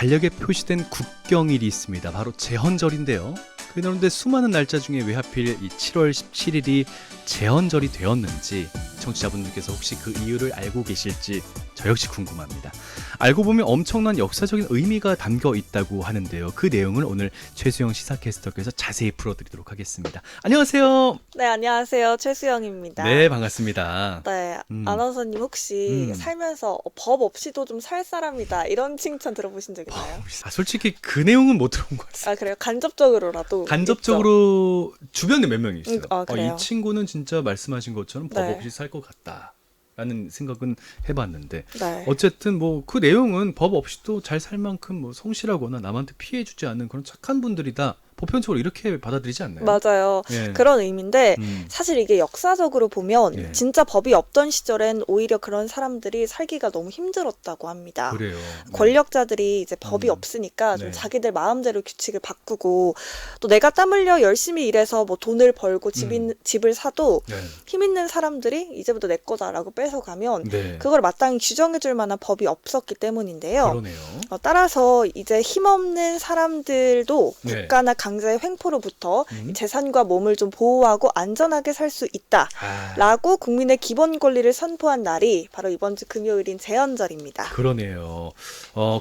달력에 표시된 국경일이 있습니다. 바로 제헌절인데요. 그런데 수많은 날짜 중에 왜 하필 이 7월 17일이 제헌절이 되었는지 청취자분들께서 혹시 그 이유를 알고 계실지 저 역시 궁금합니다. 알고 보면 엄청난 역사적인 의미가 담겨 있다고 하는데요. 그 내용을 오늘 최수영 시사캐스터께서 자세히 풀어드리도록 하겠습니다. 안녕하세요. 네, 안녕하세요. 최수영입니다. 네, 반갑습니다. 네, 아나운서님 혹시 살면서 법 없이도 좀 살 사람이다 이런 칭찬 들어보신 적 있나요? 솔직히 그 내용은 못 들어본 것 같습니다. 아, 그래요? 간접적으로라도 간접적으로 주변에 몇 명이 있어요. 그래요? 이 친구는 진짜 말씀하신 것처럼 법 네. 없이 살 것 같다 라는 생각은 해봤는데 네. 어쨌든 뭐 그 내용은 법 없이도 잘 살 만큼 뭐 성실하거나 남한테 피해 주지 않는 그런 착한 분들이다, 보편적으로 이렇게 받아들이지 않나요? 맞아요. 예. 그런 의미인데 사실 이게 역사적으로 보면 예. 진짜 법이 없던 시절엔 오히려 그런 사람들이 살기가 너무 힘들었다고 합니다. 그래요. 권력자들이 이제 법이 없으니까 좀 네. 자기들 마음대로 규칙을 바꾸고 또 내가 땀 흘려 열심히 일해서 뭐 돈을 벌고 집을 사도 네. 힘 있는 사람들이 이제부터 내 거다라고 뺏어가면 네. 그걸 마땅히 규정해줄 만한 법이 없었기 때문인데요. 그러네요. 따라서 이제 힘없는 사람들도 네. 국가나 강자의 횡포로부터 재산과 몸을 좀 보호하고 안전하게 살 수 있다라고 국민의 기본 권리를 선포한 날이 바로 이번 주 금요일인 제헌절입니다. 그러네요.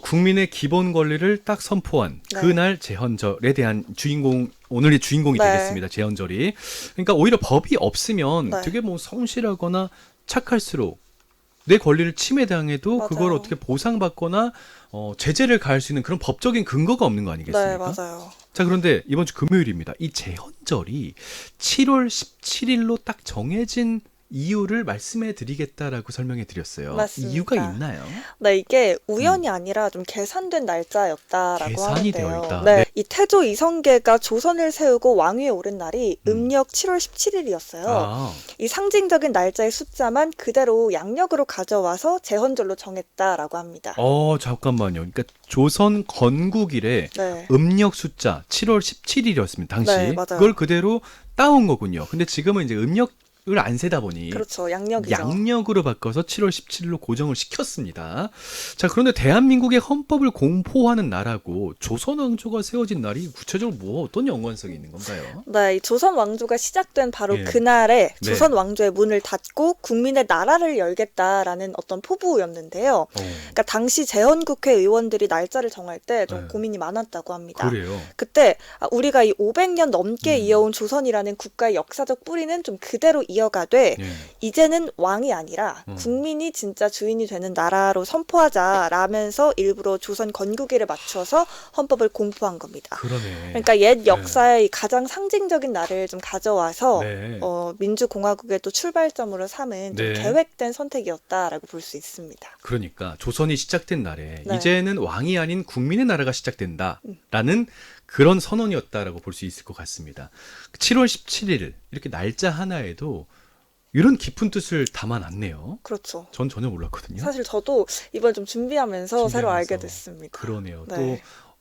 국민의 기본 권리를 딱 선포한 네. 그날 제헌절에 대한 오늘의 주인공이 네. 되겠습니다. 제헌절이. 그러니까 오히려 법이 없으면 네. 되게 뭐 성실하거나 착할수록 내 권리를 침해당해도 맞아요. 그걸 어떻게 보상받거나 제재를 가할 수 있는 그런 법적인 근거가 없는 거 아니겠습니까? 네, 맞아요. 자, 그런데 이번 주 금요일입니다. 이 제헌절이 7월 17일로 딱 정해진 이유를 말씀해 드리겠다라고 설명해 드렸어요. 맞습니다. 이유가 있나요? 네, 이게 우연이 아니라 좀 계산된 날짜였다라고 계산이 하는데요. 되어 있다. 네, 네. 이 태조 이성계가 조선을 세우고 왕위에 오른 날이 음력 7월 17일이었어요. 아, 이 상징적인 날짜의 숫자만 그대로 양력으로 가져와서 제헌절로 정했다라고 합니다. 잠깐만요. 그러니까 조선 건국일에 네. 음력 숫자 7월 17일이었습니다. 당시. 네, 맞아요. 그걸 그대로 따온 거군요. 근데 지금은 이제 음력을 안 세다 보니 그렇죠. 양력이죠. 양력으로 바꿔서 7월 17일로 고정을 시켰습니다. 자, 그런데 대한민국의 헌법을 공포하는 나라고 조선 왕조가 세워진 날이 구체적으로 어떤 연관성이 있는 건가요? 네, 이 조선 왕조가 시작된 바로 예. 그날에 네. 조선 왕조의 문을 닫고 국민의 나라를 열겠다라는 어떤 포부였는데요. 그러니까 당시 재헌국회 의원들이 날짜를 정할 때 좀 네. 고민이 많았다고 합니다. 그래요. 그때 우리가 이 500년 넘게 이어온 조선이라는 국가의 역사적 뿌리는 좀 그대로 이어가되 예. 이제는 왕이 아니라 국민이 진짜 주인이 되는 나라로 선포하자라면서 일부러 조선 건국일에 맞춰서 헌법을 공포한 겁니다. 그러네. 그러니까 옛 역사의 가장 상징적인 날을 좀 가져와서 네. 민주공화국의 또 출발점으로 삼은 좀 네. 계획된 선택이었다라고 볼 수 있습니다. 그러니까 조선이 시작된 날에 네. 이제는 왕이 아닌 국민의 나라가 시작된다라는 그런 선언이었다라고 볼 수 있을 것 같습니다. 7월 17일 이렇게 날짜 하나에도 이런 깊은 뜻을 담아놨네요. 그렇죠. 전 전혀 몰랐거든요. 사실 저도 이번 좀 준비하면서 새로 알게 됐습니다. 그러네요. 네. 또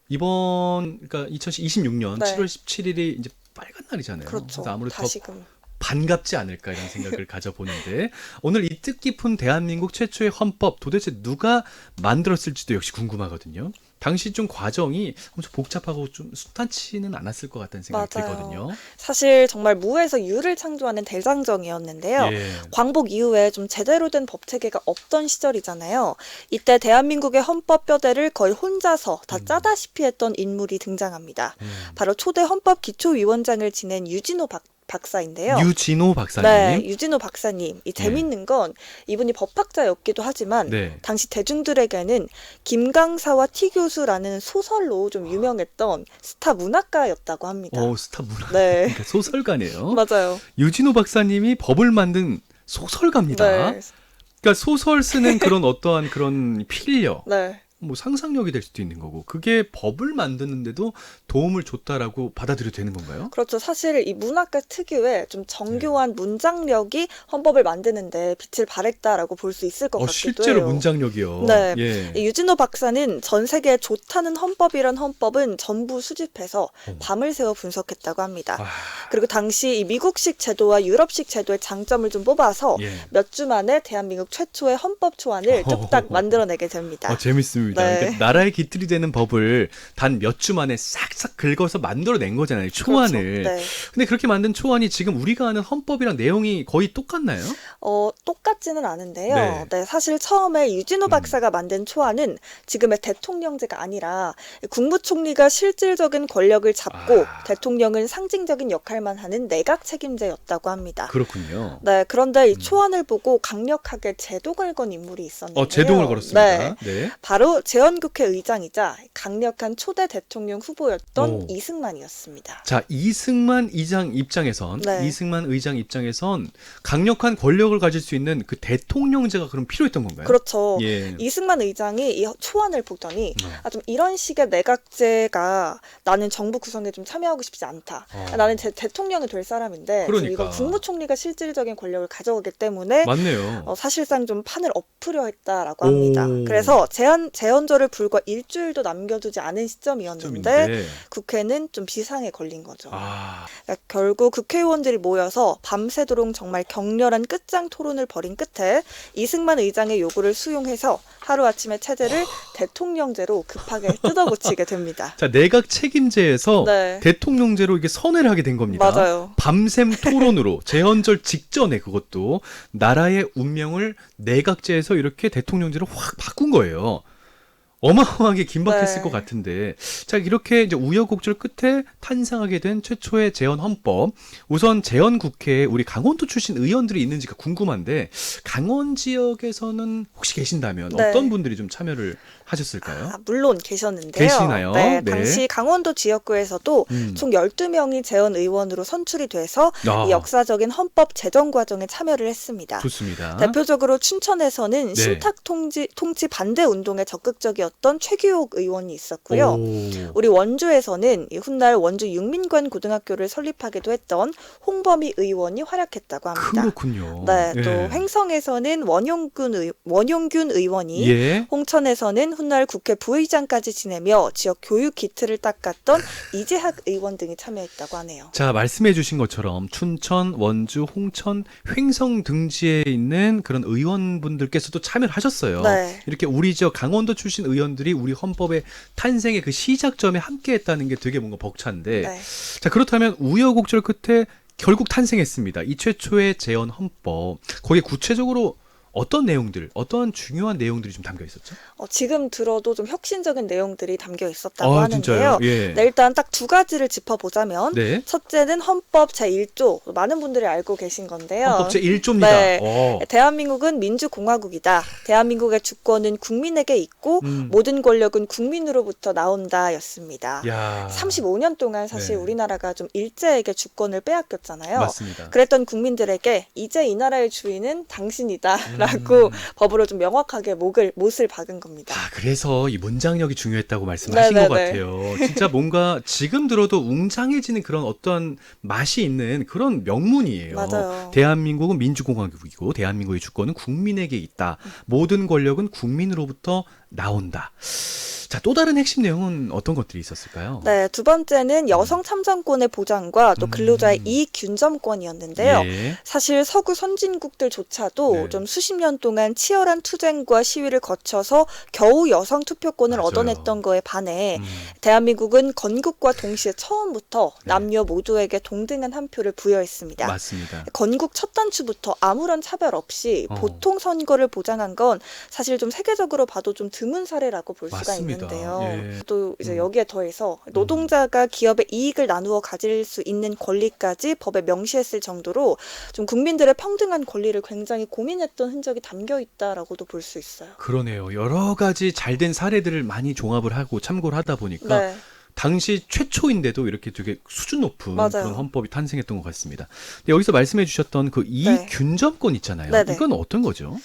이번 그러니까 2026년 네. 7월 17일이 이제 빨간 날이잖아요. 그렇죠. 그래서 아무래도 더 다시금. 반갑지 않을까 이런 생각을 가져보는데 오늘 이 뜻깊은 대한민국 최초의 헌법 도대체 누가 만들었을지도 역시 궁금하거든요. 당시 좀 과정이 엄청 복잡하고 좀 순탄치는 않았을 것 같다는 생각이 맞아요. 들거든요. 사실 정말 무에서 유를 창조하는 대장정이었는데요. 예. 광복 이후에 좀 제대로 된 법 체계가 없던 시절이잖아요. 이때 대한민국의 헌법 뼈대를 거의 혼자서 다 짜다시피 했던 인물이 등장합니다. 바로 초대 헌법 기초위원장을 지낸 유진호 박사인데요. 유진호 박사님. 네, 유진호 박사님. 이 재밌는 건 이분이 법학자였기도 하지만 네. 당시 대중들에게는 김강사와 티교수라는 소설로 좀 유명했던 스타 문학가였다고 합니다. 스타 문학. 네. 그러니까 소설가네요. 맞아요. 유진호 박사님이 법을 만든 소설가입니다. 네. 그러니까 소설 쓰는 그런 어떠한 그런 필력, 네. 뭐 상상력이 될 수도 있는 거고 그게 법을 만드는데도 도움을 줬다라고 받아들여도 되는 건가요? 그렇죠. 사실 이 문학가 특유의 좀 정교한 문장력이 헌법을 만드는데 빛을 발했다라고 볼 수 있을 것 같기도 실제로 해요. 문장력이요. 네. 예. 이 유진호 박사는 전 세계에 좋다는 헌법이란 헌법은 전부 수집해서 밤을 새워 분석했다고 합니다. 그리고 당시 이 미국식 제도와 유럽식 제도의 장점을 좀 뽑아서 예. 몇 주 만에 대한민국 최초의 헌법 초안을 뚝딱 만들어내게 됩니다. 재밌습니다. 맞습니다. 네. 그러니까 나라의 기틀이 되는 법을 단 몇 주 만에 싹싹 긁어서 만들어낸 거잖아요. 초안을. 그렇죠. 네. 근데 그렇게 만든 초안이 지금 우리가 아는 헌법이랑 내용이 거의 똑같나요? 똑같지는 않은데요. 네. 네, 사실 처음에 유진호 음. 박사가 만든 초안은 지금의 대통령제가 아니라 국무총리가 실질적인 권력을 잡고 아. 대통령은 상징적인 역할만 하는 내각 책임제였다고 합니다. 그렇군요. 네, 그런데 이 초안을 보고 강력하게 제동을 건 인물이 있었는데요. 제동을 걸었습니다. 네, 네. 바로 재헌국회 의장이자 강력한 초대 대통령 후보였던 오. 이승만이었습니다. 자, 이승만 의장 입장에선 네. 이승만 의장 입장에선 강력한 권력을 가질 수 있는 그 대통령제가 그럼 필요했던 건가요? 그렇죠. 예. 이승만 의장이 이 초안을 보더니 네. 좀 이런 식의 내각제가 나는 정부 구성에 좀 참여하고 싶지 않다. 나는 대통령이 될 사람인데 좀 그러니까. 이건 국무총리가 실질적인 권력을 가져오기 때문에 맞네요. 사실상 좀 판을 엎으려 했다라고 합니다. 오. 그래서 제헌절을 불과 일주일도 남겨두지 않은 시점이었는데 점인데. 국회는 좀 비상에 걸린 거죠. 아, 그러니까 결국 국회의원들이 모여서 밤새도록 정말 격렬한 끝장 토론을 벌인 끝에 이승만 의장의 요구를 수용해서 하루아침에 체제를 대통령제로 급하게 뜯어고치게 됩니다. 자, 내각 책임제에서 네. 대통령제로 이게 선회를 하게 된 겁니다. 맞아요. 밤샘 토론으로 재헌절 직전에 그것도 나라의 운명을 내각제에서 이렇게 대통령제로 확 바꾼 거예요. 어마어마하게 긴박했을 네. 것 같은데, 자, 이렇게 이제 우여곡절 끝에 탄생하게 된 최초의 재헌 헌법. 우선 재헌 국회에 우리 강원도 출신 의원들이 있는지가 궁금한데, 강원 지역에서는 혹시 계신다면 네. 어떤 분들이 좀 참여를 하셨을까요? 물론 계셨는데요. 계시나요? 네, 네. 당시 강원도 지역구에서도 음. 총 12명이 재헌 의원으로 선출이 돼서 아, 이 역사적인 헌법 제정 과정에 참여를 했습니다. 좋습니다. 대표적으로 춘천에서는 네. 신탁 통치 반대 운동에 적극적이었던 최규옥 의원이 있었고요. 오. 우리 원주에서는 이 훗날 원주 육민관 고등학교를 설립하기도 했던 홍범희 의원이 활약했다고 합니다. 그렇군요. 네, 또 예. 횡성에서는 원용균 의원이, 예. 홍천에서는 훗날 국회 부의장까지 지내며 지역 교육 기틀을 닦았던 이재학 의원 등이 참여했다고 하네요. 자, 말씀해 주신 것처럼 춘천, 원주, 홍천, 횡성 등지에 있는 그런 의원분들께서도 참여를 하셨어요. 네. 이렇게 우리 지역 강원도 출신 의원들이 우리 헌법의 탄생의 그 시작점에 함께 했다는 게 되게 뭔가 벅찬데, 네. 자, 그렇다면 우여곡절 끝에 결국 탄생했습니다. 이 최초의 재헌 헌법. 거기에 구체적으로 어떤 내용들, 어떤 중요한 내용들이 좀 담겨 있었죠? 지금 들어도 좀 혁신적인 내용들이 담겨 있었다고 아, 하는데요. 진짜요? 예. 네, 일단 딱 두 가지를 짚어보자면 네. 첫째는 헌법 제1조, 많은 분들이 알고 계신 건데요. 헌법 제1조입니다. 네. 대한민국은 민주공화국이다. 대한민국의 주권은 국민에게 있고 모든 권력은 국민으로부터 나온다였습니다. 야. 35년 동안 사실 네. 우리나라가 좀 일제에게 주권을 빼앗겼잖아요. 맞습니다. 그랬던 국민들에게 이제 이 나라의 주인은 당신이다라고 법으로 좀 명확하게 못을 박은 겁니다. 아, 그래서 이 문장력이 중요했다고 말씀하신 네네네. 것 같아요. 진짜 뭔가 지금 들어도 웅장해지는 그런 어떤 맛이 있는 그런 명문이에요. 맞아요. 대한민국은 민주공화국이고 대한민국의 주권은 국민에게 있다. 모든 권력은 국민으로부터 나온다. 자, 또 다른 핵심 내용은 어떤 것들이 있었을까요? 네, 두 번째는 여성 참정권의 보장과 또 근로자의 이익 균점권이었는데요. 예. 사실 서구 선진국들조차도 네. 좀 수십 년 동안 치열한 투쟁과 시위를 거쳐서 겨우 여성 투표권을 맞아요. 얻어냈던 거에 반해 음. 대한민국은 건국과 동시에 처음부터 네. 남녀 모두에게 동등한 한 표를 부여했습니다. 맞습니다. 건국 첫 단추부터 아무런 차별 없이 어. 보통 선거를 보장한 건 사실 좀 세계적으로 봐도 좀 드문 사례라고 볼 수가 맞습니다. 있는데요. 예. 또 이제 음. 여기에 더해서 노동자가 기업의 이익을 나누어 가질 수 있는 권리까지 법에 명시했을 정도로 좀 국민들의 평등한 권리를 굉장히 고민했던 흔적이 담겨 있다라고도 볼 수 있어요. 그러네요. 여러 가지 잘된 사례들을 많이 종합을 하고 참고를 하다 보니까 네. 당시 최초인데도 이렇게 되게 수준 높은 맞아요. 그런 헌법이 탄생했던 것 같습니다. 근데 여기서 말씀해 주셨던 그 이익 네. 균점권 있잖아요. 네네. 이건 어떤 거죠?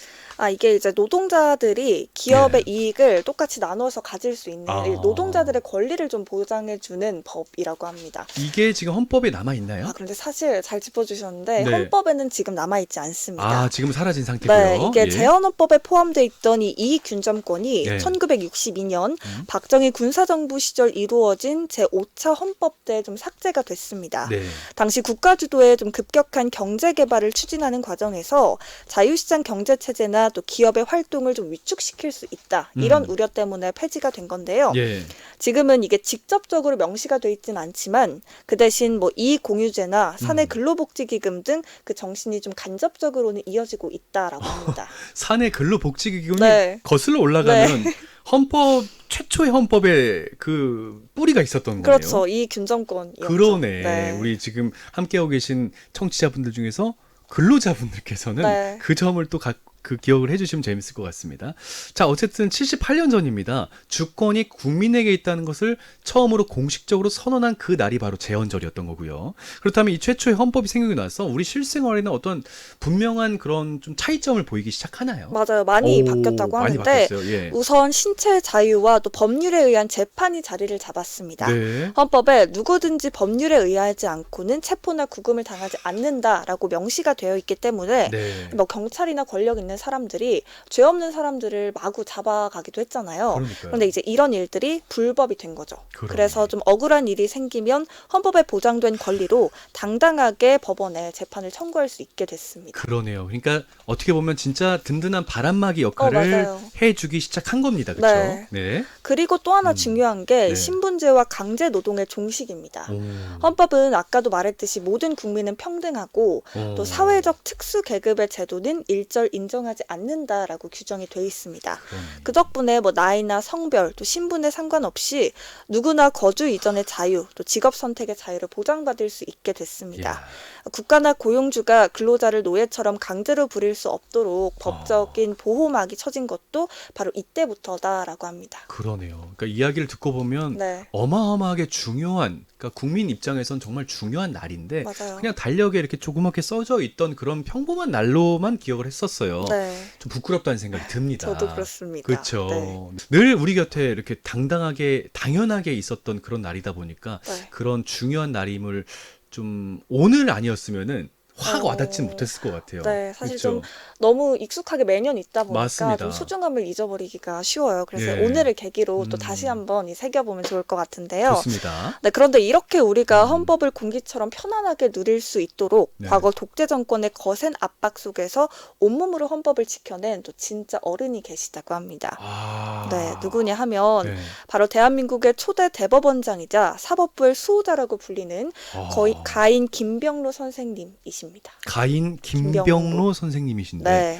이게 이제 노동자들이 기업의 네. 이익을 똑같이 나눠서 가질 수 있는 아. 이 노동자들의 권리를 좀 보장해주는 법이라고 합니다. 이게 지금 헌법에 남아 있나요? 그런데 사실 잘 짚어주셨는데 네. 헌법에는 지금 남아있지 않습니다. 아, 지금 사라진 상태고요. 네, 이게 예. 재헌헌법에 포함되어 있던 이 이익균점권이 네. 1962년 박정희 군사정부 시절 이루어진 제5차 헌법 때 좀 삭제가 됐습니다. 네. 당시 국가 주도의 좀 급격한 경제 개발을 추진하는 과정에서 자유시장 경제 체제나 민주주의나 또 기업의 활동을 좀 위축시킬 수 있다. 이런 우려 때문에 폐지가 된 건데요. 예. 지금은 이게 직접적으로 명시가 돼 있지는 않지만 그 대신 뭐 이공유제나 사내 근로복지기금 등 그 정신이 좀 간접적으로는 이어지고 있다라고 합니다. 사내 근로복지기금이 네. 거슬러 올라가면 헌법 최초의 헌법에 그 뿌리가 있었던 거네요. 그렇죠. 이 균정권이었죠. 그러네. 네. 우리 지금 함께하고 계신 청취자분들 중에서 근로자분들께서는 네. 그 점을 또 그 기억을 해주시면 재밌을 것 같습니다. 자, 어쨌든 78년 전입니다. 주권이 국민에게 있다는 것을 처음으로 공식적으로 선언한 그 날이 바로 제헌절이었던 거고요. 그렇다면 이 최초의 헌법이 생각이 나서 우리 실생활에는 어떤 분명한 그런 좀 차이점을 보이기 시작하나요? 맞아요. 많이 오, 바뀌었다고 많이 하는데 바뀌었어요. 예. 우선 신체 자유와 또 법률에 의한 재판이 자리를 잡았습니다. 네. 헌법에 누구든지 법률에 의하지 않고는 체포나 구금을 당하지 않는다라고 명시가 되어 있기 때문에 네. 뭐 경찰이나 권력 있는 사람들이 죄 없는 사람들을 마구 잡아가기도 했잖아요. 그러니까요. 그런데 이제 이런 일들이 불법이 된 거죠. 그러네. 그래서 좀 억울한 일이 생기면 헌법에 보장된 권리로 당당하게 법원에 재판을 청구할 수 있게 됐습니다. 그러네요. 그러니까 어떻게 보면 진짜 든든한 바람막이 역할을 맞아요. 해주기 시작한 겁니다. 그렇죠? 네. 네. 그리고 또 하나 중요한 게 네. 신분제와 강제 노동의 종식입니다. 오. 헌법은 아까도 말했듯이 모든 국민은 평등하고 오. 또 사회적 특수 계급의 제도는 일절 인정하지 않는다라고 규정이 돼 있습니다. 그러네. 그 덕분에 뭐 나이나 성별 또 신분에 상관없이 누구나 거주 이전의 자유 또 직업 선택의 자유를 보장받을 수 있게 됐습니다. 이야. 국가나 고용주가 근로자를 노예처럼 강제로 부릴 수 없도록 법적인 보호막이 쳐진 것도 바로 이때부터다라고 합니다. 그러네요. 그러니까 이야기를 듣고 보면 네, 어마어마하게 중요한, 그러니까 국민 입장에선 정말 중요한 날인데 맞아요. 그냥 달력에 이렇게 조그맣게 써져 있던 그런 평범한 날로만 기억을 했었어요. 네, 좀 부끄럽다는 생각이 듭니다. 저도 그렇습니다. 그렇죠. 네. 늘 우리 곁에 이렇게 당당하게 당연하게 있었던 그런 날이다 보니까 네. 그런 중요한 날임을 좀 오늘 아니었으면은 확 와닿지 못했을 것 같아요. 네, 사실 그렇죠? 좀 너무 익숙하게 매년 있다 보니까 맞습니다. 좀 소중함을 잊어버리기가 쉬워요. 그래서 예. 오늘을 계기로 또 음. 다시 한번 새겨보면 좋을 것 같은데요. 좋습니다. 네, 그런데 이렇게 우리가 헌법을 공기처럼 편안하게 누릴 수 있도록 네. 과거 독재 정권의 거센 압박 속에서 온몸으로 헌법을 지켜낸 또 진짜 어른이 계시다고 합니다. 아. 네, 누구냐 하면 네. 바로 대한민국의 초대 대법원장이자 사법부의 수호자라고 불리는 거의 아. 가인 김병로 선생님이십니다. 가인 김병로 김병로. 선생님이신데 네.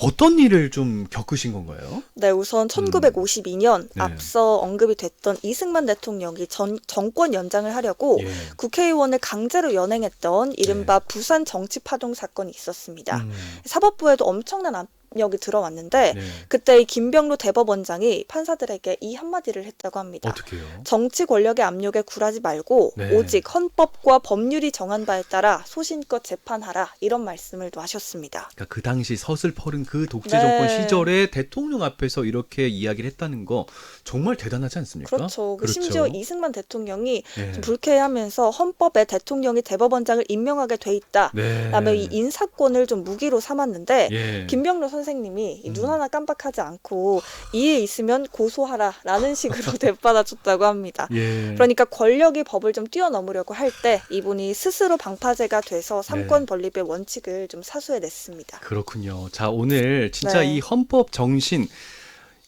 어떤 일을 좀 겪으신 건가요? 네, 우선 1952년 네. 앞서 언급이 됐던 이승만 대통령이 정권 연장을 하려고 예. 국회의원을 강제로 연행했던 이른바 부산 정치파동 사건이 있었습니다. 음. 사법부에도 엄청난 압력이 들어왔는데 네. 그때 이 김병로 대법원장이 판사들에게 이 한마디를 했다고 합니다. 어떻게요? 정치 권력의 압력에 굴하지 말고 네. 오직 헌법과 법률이 정한 바에 따라 소신껏 재판하라 이런 말씀을 또 하셨습니다. 그러니까 그 당시 서슬퍼른 그 독재 네. 정권 시절에 대통령 앞에서 이렇게 이야기를 했다는 거 정말 대단하지 않습니까? 그렇죠. 심지어 이승만 대통령이 네. 좀 불쾌해하면서 헌법에 대통령이 대법원장을 임명하게 돼 있다. 네. 라며 이 인사권을 좀 무기로 삼았는데 예. 김병로 선생님이 이눈 하나 깜빡하지 않고 이에 있으면 고소하라라는 식으로 되받아줬다고 합니다. 예. 그러니까 권력이 법을 좀 뛰어넘으려고 할 때 이분이 스스로 방파제가 돼서 삼권 분립의 원칙을 좀 사수해냈습니다. 그렇군요. 자, 오늘 진짜 네. 이 헌법 정신,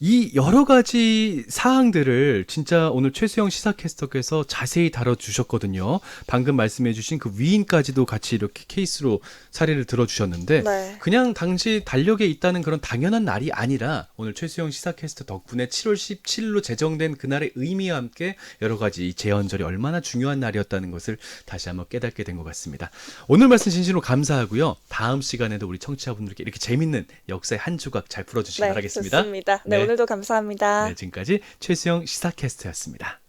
이 여러 가지 사항들을 진짜 오늘 최수영 시사캐스터께서 자세히 다뤄주셨거든요. 방금 말씀해주신 그 위인까지도 같이 이렇게 케이스로 사례를 들어주셨는데 네. 그냥 당시 달력에 있다는 그런 당연한 날이 아니라 오늘 최수영 시사캐스터 덕분에 7월 17일로 제정된 그날의 의미와 함께 여러 가지 이 제헌절이 얼마나 중요한 날이었다는 것을 다시 한번 깨닫게 된 것 같습니다. 오늘 말씀 진심으로 감사하고요. 다음 시간에도 우리 청취자분들께 이렇게 재밌는 역사의 한 조각 잘 풀어주시기 네, 바라겠습니다. 좋습니다. 네, 네. 오늘도 감사합니다. 네, 지금까지 최수영 시사캐스터였습니다.